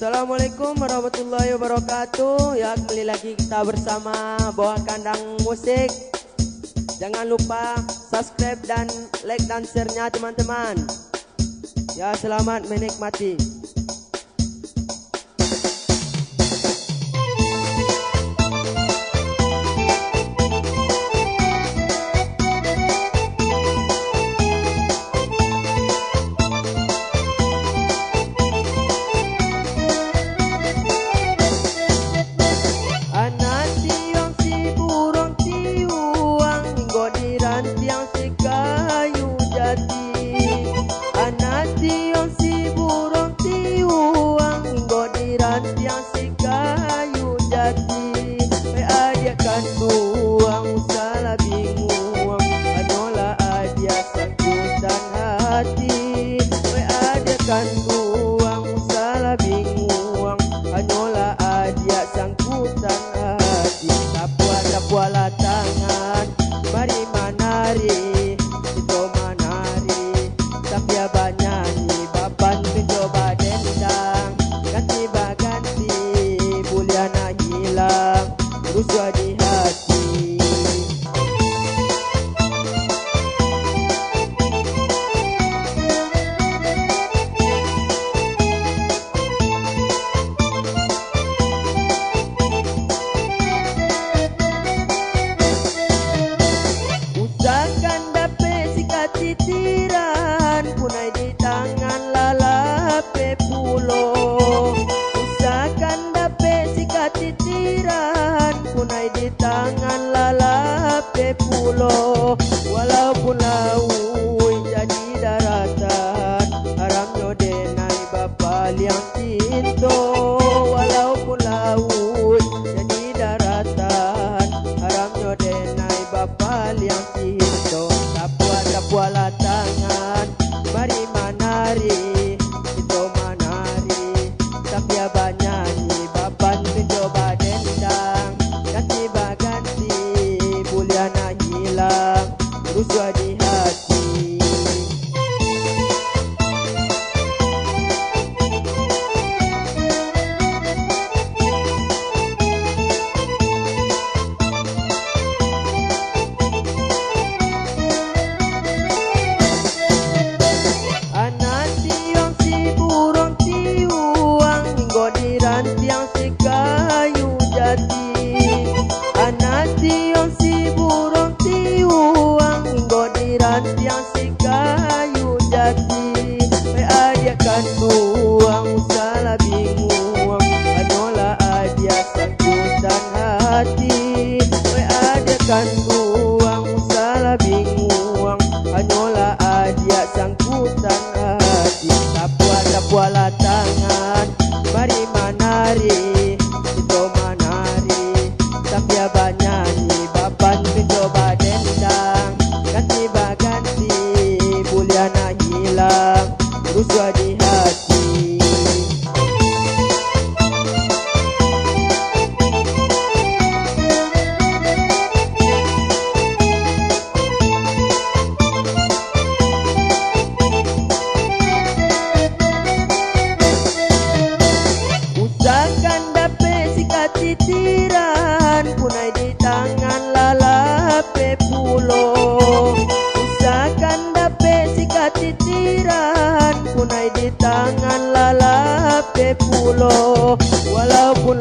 Assalamualaikum warahmatullahi wabarakatuh. Ya, kembali lagi kita bersama Bawah Kandang Musik. Jangan lupa subscribe dan like dan share-nya teman-teman. Ya, selamat menikmati. Tiang si kayu jati, anak tiang si burung tiuang, godiran tiang si kayu jati. Adia kan buang salah bingung, anola adia sangkutan hati. Adia kan buang salah bingung, anola adia sangkutan hati. Tapuala tangan, mari menari, kita menari, sampai banyanyi, bapan mencoba dendang, ganti baganti, buliana hilang, ruswa di hati. Titiran punai di tangan lalape pulo, usahakan dapat sikat titiran punai di tangan lalape pulo. Walaupun laut jadi daratan, haramnya denai bapa liang tinto. Walaupun laut jadi daratan, haramnya denai bapa liang tinto. Tapuala tangan, mari menari, kita menari, sampai banyanyi, bapan mencoba dendang, ganti baganti, buliana hilang, ruswa di hati. Tiang si kayu jati, anak tiang si burung tiuang, godiran tiang si kayu jati. Adia kan buang salah bingung, anola adia sangkutan hati. Adia kan buang salah bingung, anola adia sangkutan hati. Tapuala tangan, mari menari, kita menari, sampai banyanyi, bapan mencoba dendang, ganti baganti, buliana hilang, ruswa di hati. Titiran punai di tangan lalape pulo, usahakan dapat sikat titiran punai di tangan lalape pulo. Walaupun